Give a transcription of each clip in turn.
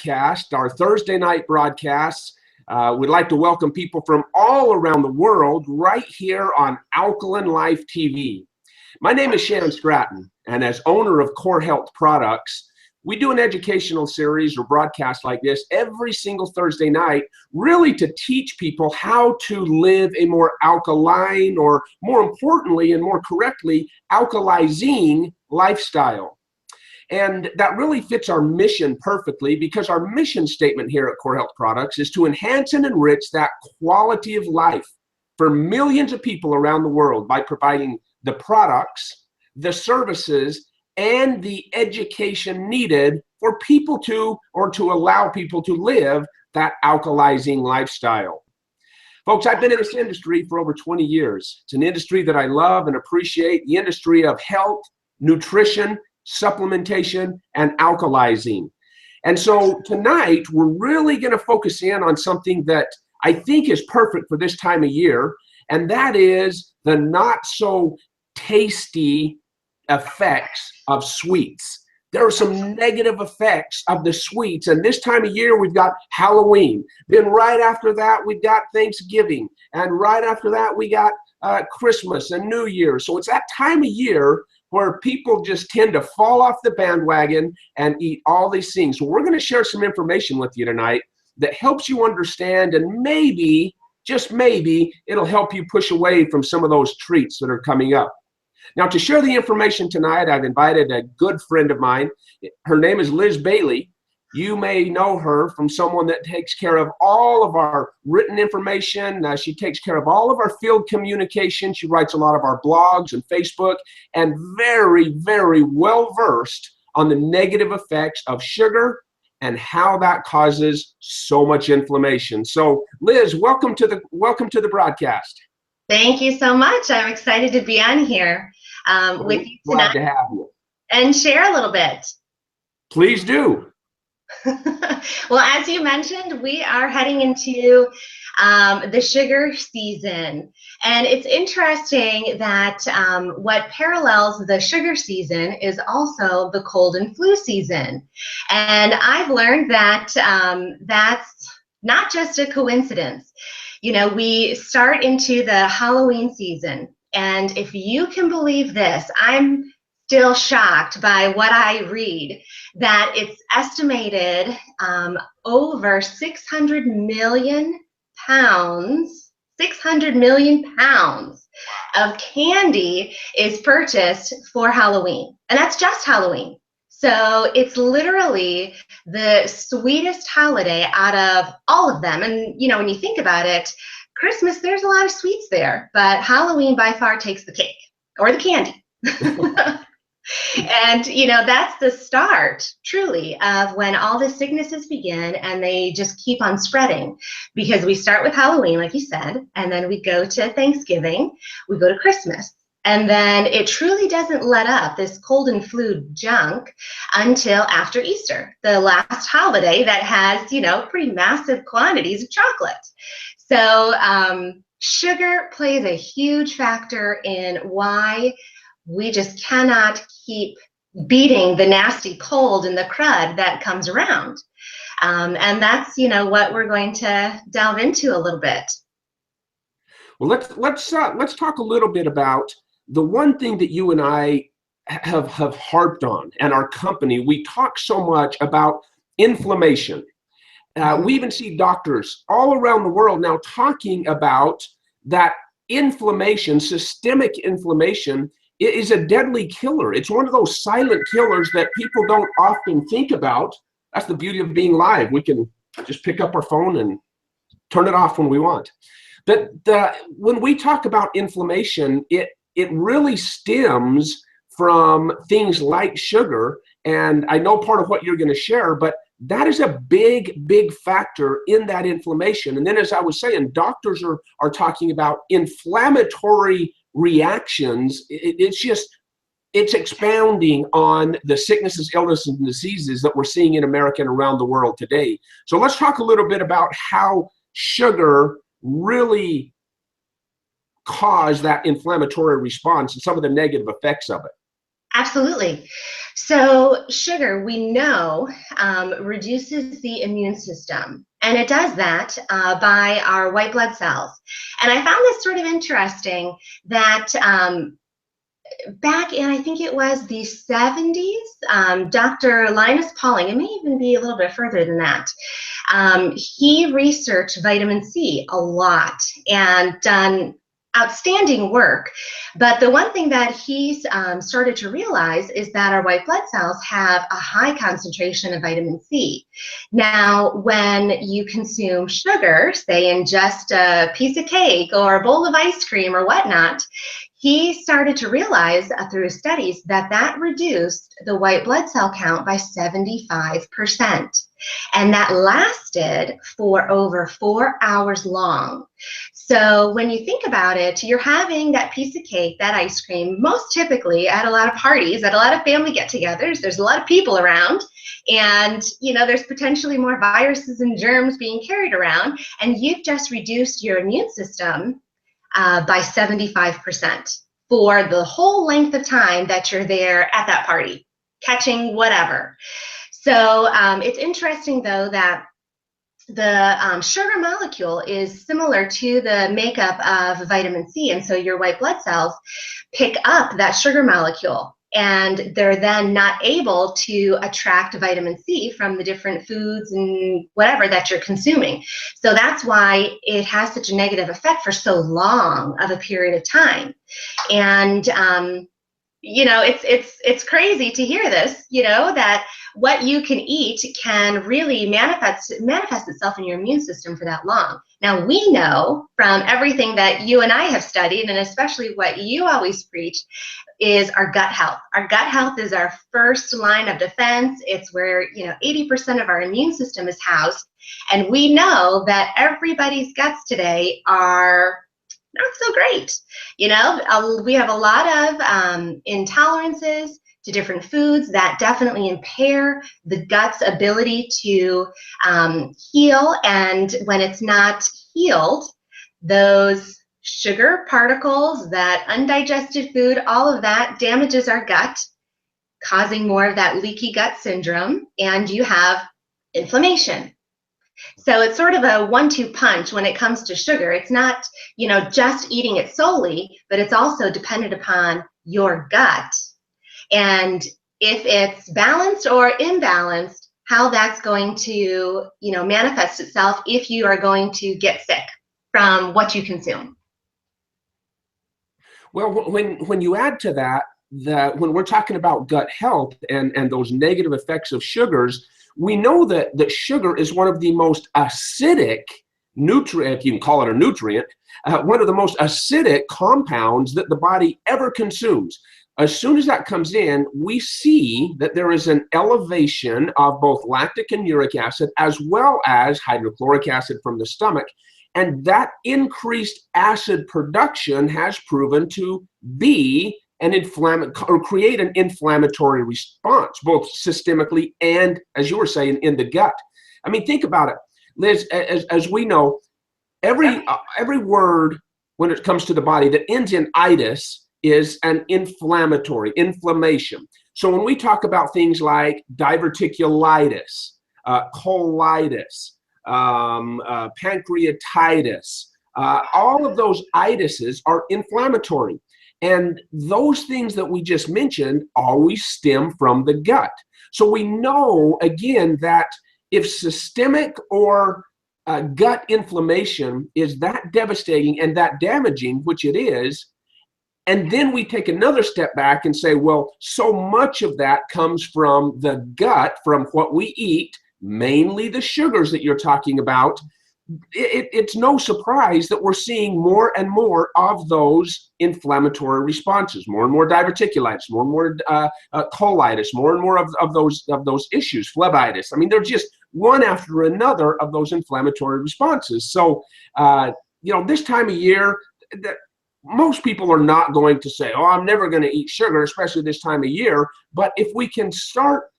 broadcast, our Thursday night broadcasts. We'd like to welcome people from all around the world right here on Alkaline Life TV. My name is Shan, and as owner of Core Health Products, we do an educational series or broadcast like this every single Thursday night, really to teach people how to live a more alkaline, or more importantly and more correctly, alkalizing lifestyle. And that really fits our mission perfectly, because our mission statement here at Core Health Products is to enhance and enrich that quality of life for millions of people around the world by providing the products, the services, and the education needed for people to, or to allow people to live that alkalizing lifestyle. Folks, I've been in this industry for over 20 years. It's an industry that I love and appreciate, the industry of health, nutrition, supplementation, and alkalizing. And so tonight, we're really going to focus in on something that I think is perfect for this time of year, and that is the not so tasty effects of sweets. There are some negative effects of the sweets, and this time of year we've got Halloween. Then right after that we've got Thanksgiving, and right after that we got Christmas and New Year. So it's that time of year where people just tend to fall off the bandwagon and eat all these things. So we're going to share some information with you tonight that helps you understand, and maybe, just maybe, it'll help you push away from some of those treats that are coming up. Now, to share the information tonight, I've invited a good friend of mine. Her name is Liz Bailey. You may know her from someone that takes care of all of our written information. She takes care of all of our field communication. She writes a lot of our blogs and Facebook, and very, very well versed on the negative effects of sugar and how that causes so much inflammation. So, Liz, welcome to the broadcast. Thank you so much. I'm excited to be on here with you tonight. Glad to have you. And share a little bit. Please do. Well, as you mentioned, we are heading into the sugar season. And it's interesting that what parallels the sugar season is also the cold and flu season. And I've learned that that's not just a coincidence. You know, we start into the Halloween season, and if you can believe this, I'm still shocked by what I read, that it's estimated over 600 million pounds of candy is purchased for Halloween, and that's just Halloween. So it's literally the sweetest holiday out of all of them. And, you know, when you think about it, Christmas, there's a lot of sweets there, but Halloween by far takes the cake, or the candy. And, you know, that's the start, truly, of when all the sicknesses begin, and they just keep on spreading. Because we start with Halloween, like you said, and then we go to Thanksgiving, we go to Christmas. And then it truly doesn't let up, this cold and flu junk, until after Easter, the last holiday that has, you know, pretty massive quantities of chocolate. So sugar plays a huge factor in why we just cannot keep beating the nasty cold and the crud that comes around. And that's, you know, what we're going to delve into a little bit. Well, let's talk a little bit about the one thing that you and I have harped on, and our company, we talk so much about inflammation. We even see doctors all around the world now talking about that inflammation, systemic inflammation, is a deadly killer. It's one of those silent killers that people don't often think about. That's the beauty of being live. We can just pick up our phone and turn it off when we want. But when we talk about inflammation, it really stems from things like sugar. And I know part of what you're going to share, but that is a big, big factor in that inflammation. And then, as I was saying, doctors are talking about inflammatory reactions. It's expounding on the sicknesses, illnesses, and diseases that we're seeing in America and around the world today. So let's talk a little bit about how sugar really cause that inflammatory response and some of the negative effects of it. Absolutely. So sugar, we know, reduces the immune system. And it does that by our white blood cells. And I found this sort of interesting that back in, I think it was the 70s, Dr. Linus Pauling, it may even be a little bit further than that, he researched vitamin C a lot and done outstanding work. But the one thing that he's started to realize is that our white blood cells have a high concentration of vitamin C. Now, when you consume sugar, say in just a piece of cake or a bowl of ice cream or whatnot, he started to realize through his studies that that reduced the white blood cell count by 75%. And that lasted for over 4 hours long. So when you think about it, you're having that piece of cake, that ice cream, most typically at a lot of parties, at a lot of family get-togethers. There's a lot of people around, and there's potentially more viruses and germs being carried around, and you've just reduced your immune system by 75% for the whole length of time that you're there at that party, catching whatever. So it's interesting, though, that the sugar molecule is similar to the makeup of vitamin C. And so your white blood cells pick up that sugar molecule, and they're then not able to attract vitamin C from the different foods and whatever that you're consuming. So that's why it has such a negative effect for so long of a period of time. And it's crazy to hear this, that what you can eat can really manifest itself in your immune system for that long. Now, we know from everything that you and I have studied, and especially what you always preach, is our gut health. Our gut health is our first line of defense. It's where 80% of our immune system is housed. And we know that everybody's guts today are not so great. We have a lot of intolerances to different foods that definitely impair the gut's ability to heal. And when it's not healed, those sugar particles, that undigested food, all of that damages our gut, causing more of that leaky gut syndrome, and you have inflammation. So it's sort of a 1-2 punch when it comes to sugar. It's not, just eating it solely, but it's also dependent upon your gut. And if it's balanced or imbalanced, how that's going to, manifest itself if you are going to get sick from what you consume. Well, when you add to that, when we're talking about gut health and those negative effects of sugars, we know that sugar is one of the most acidic nutrient, if you can call it a nutrient, one of the most acidic compounds that the body ever consumes. As soon as that comes in, we see that there is an elevation of both lactic and uric acid, as well as hydrochloric acid from the stomach. And that increased acid production has proven to be create an inflammatory response, both systemically and, as you were saying, in the gut. I mean, think about it, Liz. As we know, every word when it comes to the body that ends in itis is an inflammation. So when we talk about things like diverticulitis, colitis, pancreatitis, all of those itises are inflammatory. And those things that we just mentioned always stem from the gut. So we know, again, that if systemic or gut inflammation is that devastating and that damaging, which it is, and then we take another step back and say, well, so much of that comes from the gut, from what we eat, mainly the sugars that you're talking about. It's no surprise that we're seeing more and more of those inflammatory responses, more and more diverticulitis, more and more colitis, more and more of those issues, phlebitis. I mean, they're just one after another of those inflammatory responses. So, this time of year, most people are not going to say, oh, I'm never going to eat sugar, especially this time of year. But if we can start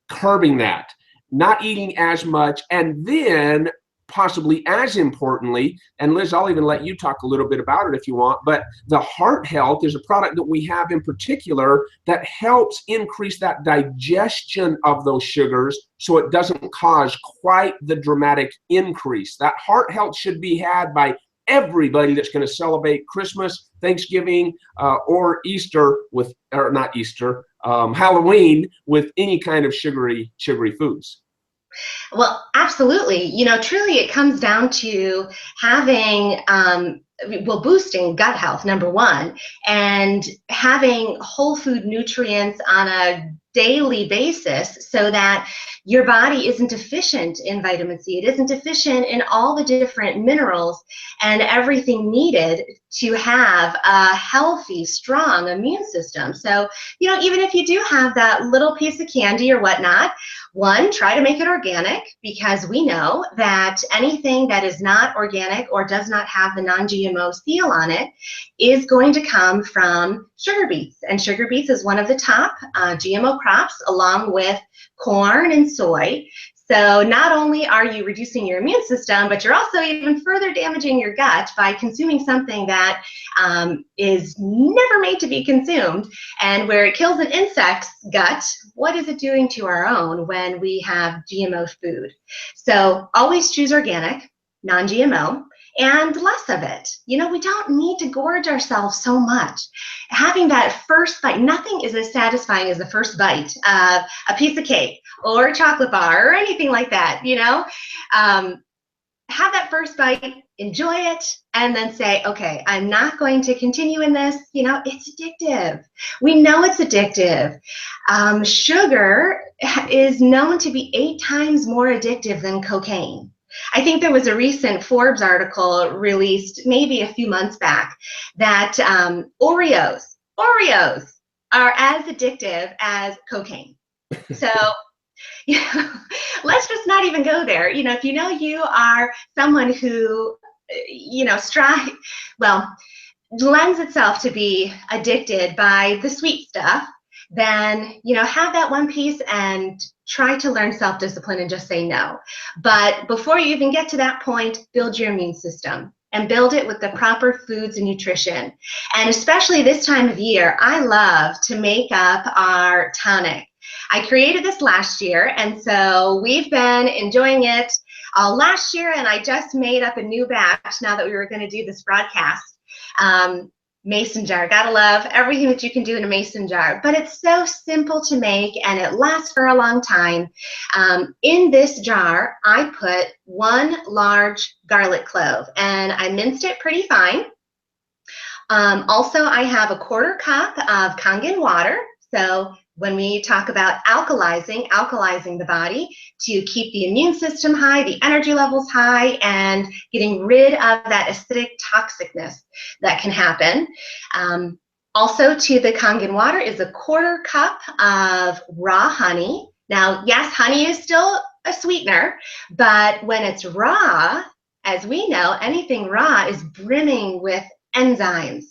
curbing that, not eating as much, and then possibly as importantly, and Liz, I'll even let you talk a little bit about it if you want, but the heart health is a product that we have in particular that helps increase that digestion of those sugars so it doesn't cause quite the dramatic increase. That heart health should be had by everybody that's going to celebrate Christmas, Thanksgiving, or Easter with, or not Easter, Halloween with any kind of sugary foods. Well, absolutely. You know, truly it comes down to having, well, boosting gut health, number one, and having whole food nutrients on a daily basis so that your body isn't deficient in vitamin C. It isn't deficient in all the different minerals and everything needed to have a healthy, strong immune system. So, you know, even if you do have that little piece of candy or whatnot, one, try to make it organic, because we know that anything that is not organic or does not have the non-GMO seal on it is going to come from sugar beets. And sugar beets is one of the top GMO crops, along with corn and soy. So not only are you reducing your immune system, but you're also even further damaging your gut by consuming something that is never made to be consumed. And where it kills an insect's gut, what is it doing to our own when we have GMO food? So always choose organic, non-GMO, and less of it. You know, we don't need to gorge ourselves so much. Having that first bite, nothing is as satisfying as the first bite of a piece of cake or a chocolate bar or anything like that, you know. Have that first bite, enjoy it, and then say, okay, I'm not going to continue in this. You know, it's addictive. We know it's addictive. Sugar is known to be 8 times more addictive than cocaine. I think there was a recent Forbes article released maybe a few months back that Oreos are as addictive as cocaine. So, you know, let's just not even go there. You know, if you know you are someone who, you know, lends itself to be addicted by the sweet stuff, then, you know, have that one piece and try to learn self-discipline and just say no. But before you even get to that point, build your immune system and build it with the proper foods and nutrition. And especially this time of year, I love to make up our tonic. I created this last year, and so we've been enjoying it last year, and I just made up a new batch now that we were going to do this broadcast. Mason jar. Gotta love everything that you can do in a mason jar, but it's so simple to make and it lasts for a long time. In this jar, I put 1 large garlic clove and I minced it pretty fine. Also, I have a 1/4 cup of Kangen water. So when we talk about alkalizing the body to keep the immune system high, the energy levels high, and getting rid of that acidic toxicness that can happen. Also to the Kangen water is a 1/4 cup of raw honey. Now, yes, honey is still a sweetener, but when it's raw, as we know, anything raw is brimming with enzymes,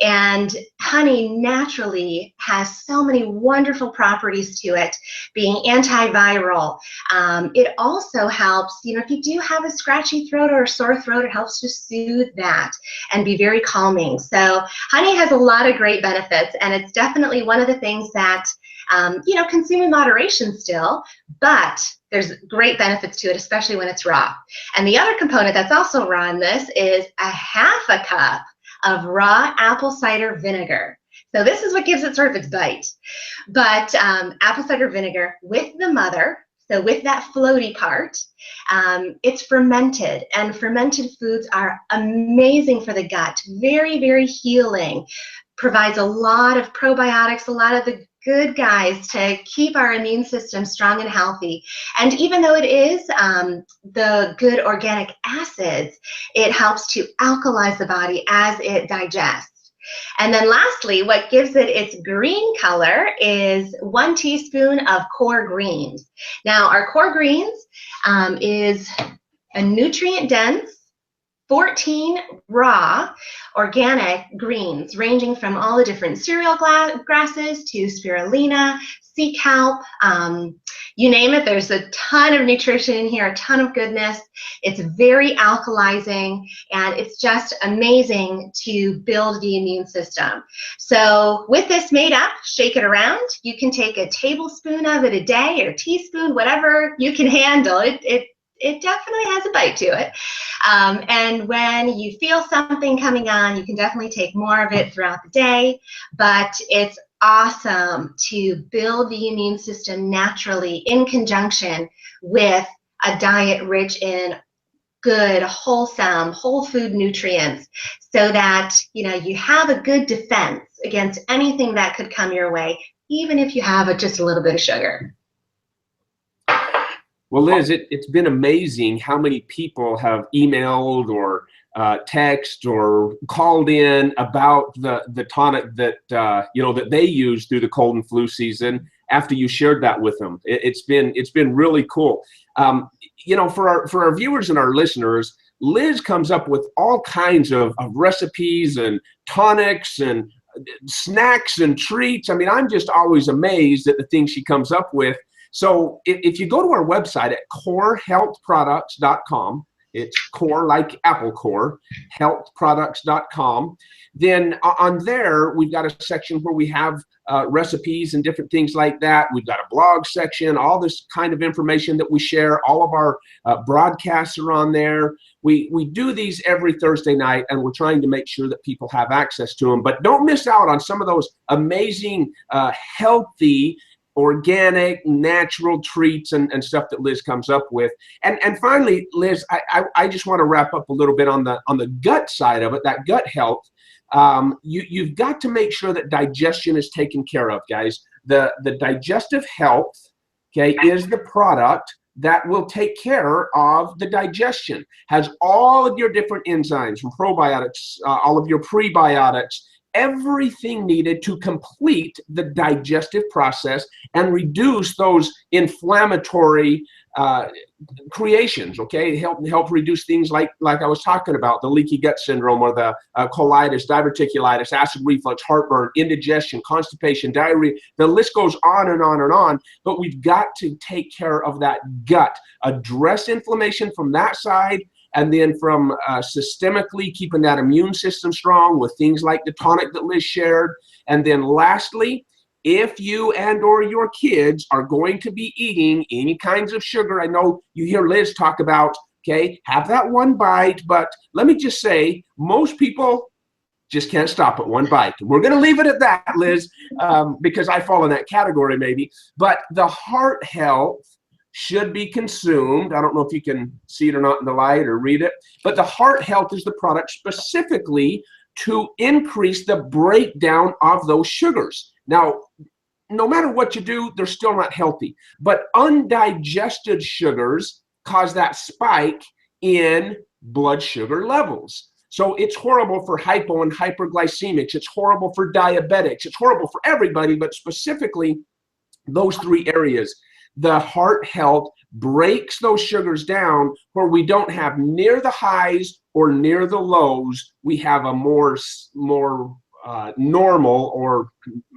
and honey naturally has so many wonderful properties to it, being antiviral. It also helps, you know, if you do have a scratchy throat or a sore throat, it helps to soothe that and be very calming. So honey has a lot of great benefits, and it's definitely one of the things that you know, consume in moderation still, but there's great benefits to it, especially when it's raw. And the other component that's also raw in this is a 1/2 cup of raw apple cider vinegar. So this is what gives it sort of its bite. But apple cider vinegar with the mother, so with that floaty part, it's fermented, and fermented foods are amazing for the gut. Very, very healing. Provides a lot of probiotics, a lot of the good guys to keep our immune system strong and healthy. And even though it is the good organic acids, it helps to alkalize the body as it digests. And then lastly, what gives it its green color is 1 teaspoon of core greens. Now, our core greens is a nutrient-dense, 14 raw organic greens, ranging from all the different cereal grasses to spirulina, sea kelp, you name it. There's a ton of nutrition in here, a ton of goodness. It's very alkalizing, and it's just amazing to build the immune system. So with this made up, shake it around. You can take a tablespoon of it a day, or a teaspoon, whatever you can handle. It definitely has a bite to it. And when you feel something coming on, you can definitely take more of it throughout the day. But it's awesome to build the immune system naturally in conjunction with a diet rich in good, wholesome, whole food nutrients, so that you have a good defense against anything that could come your way, even if you have just a little bit of sugar. Well, Liz, it's been amazing how many people have emailed or text or called in about the tonic that that they use through the cold and flu season after you shared that with them. It's been really cool. For our viewers and our listeners, Liz comes up with all kinds of recipes and tonics and snacks and treats. I mean, I'm just always amazed at the things she comes up with. So if you go to our website at corehealthproducts.com, it's core like apple core, healthproducts.com, then on there, we've got a section where we have recipes and different things like that. We've got a blog section, all this kind of information that we share. All of our broadcasts are on there. We do these every Thursday night, and we're trying to make sure that people have access to them. But don't miss out on some of those amazing, healthy, organic, natural treats and stuff that Liz comes up with. And finally, Liz, I just want to wrap up a little bit on the gut side of it, that gut health. You've got to make sure that digestion is taken care of, guys. The digestive health, okay, is the product that will take care of the digestion. Has all of your different enzymes, from probiotics, all of your prebiotics, everything needed to complete the digestive process and reduce those inflammatory creations, okay? Help reduce things like I was talking about, the leaky gut syndrome, or the colitis, diverticulitis, acid reflux, heartburn, indigestion, constipation, diarrhea. The list goes on and on and on, but we've got to take care of that gut, address inflammation from that side, and then from systemically keeping that immune system strong with things like the tonic that Liz shared. And then lastly, if you and or your kids are going to be eating any kinds of sugar, I know you hear Liz talk about, okay, have that one bite, but let me just say, most people just can't stop at one bite. We're going to leave it at that, Liz, because I fall in that category maybe. But the heart health should be consumed. I don't know if you can see it or not in the light or read it, but the heart health is the product specifically to increase the breakdown of those sugars. Now, no matter what you do, they're still not healthy, but undigested sugars cause that spike in blood sugar levels. So it's horrible for hypo and hyperglycemics. It's horrible for diabetics. It's horrible for everybody, but specifically those three areas. The heart health breaks those sugars down where we don't have near the highs or near the lows. We have a more normal, or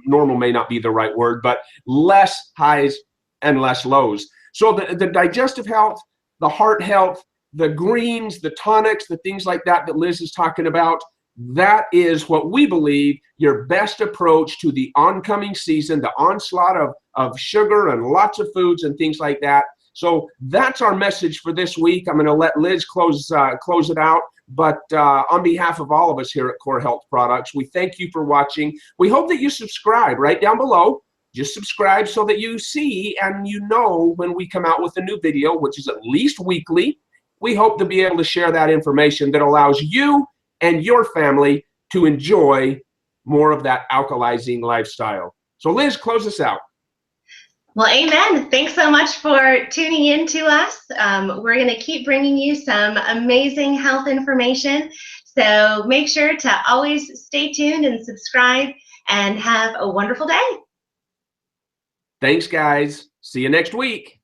normal may not be the right word, but less highs and less lows. So the digestive health, the heart health, the greens, the tonics, the things like that Liz is talking about, that is what we believe your best approach to the oncoming season, the onslaught of sugar and lots of foods and things like that. So that's our message for this week. I'm going to let Liz close it out. But on behalf of all of us here at Core Health Products, we thank you for watching. We hope that you subscribe right down below. Just subscribe so that you see and you know when we come out with a new video, which is at least weekly. We hope to be able to share that information that allows you and your family to enjoy more of that alkalizing lifestyle. So Liz, close us out. Well, amen. Thanks so much for tuning in to us. We're going to keep bringing you some amazing health information. So make sure to always stay tuned and subscribe, and have a wonderful day. Thanks, guys. See you next week.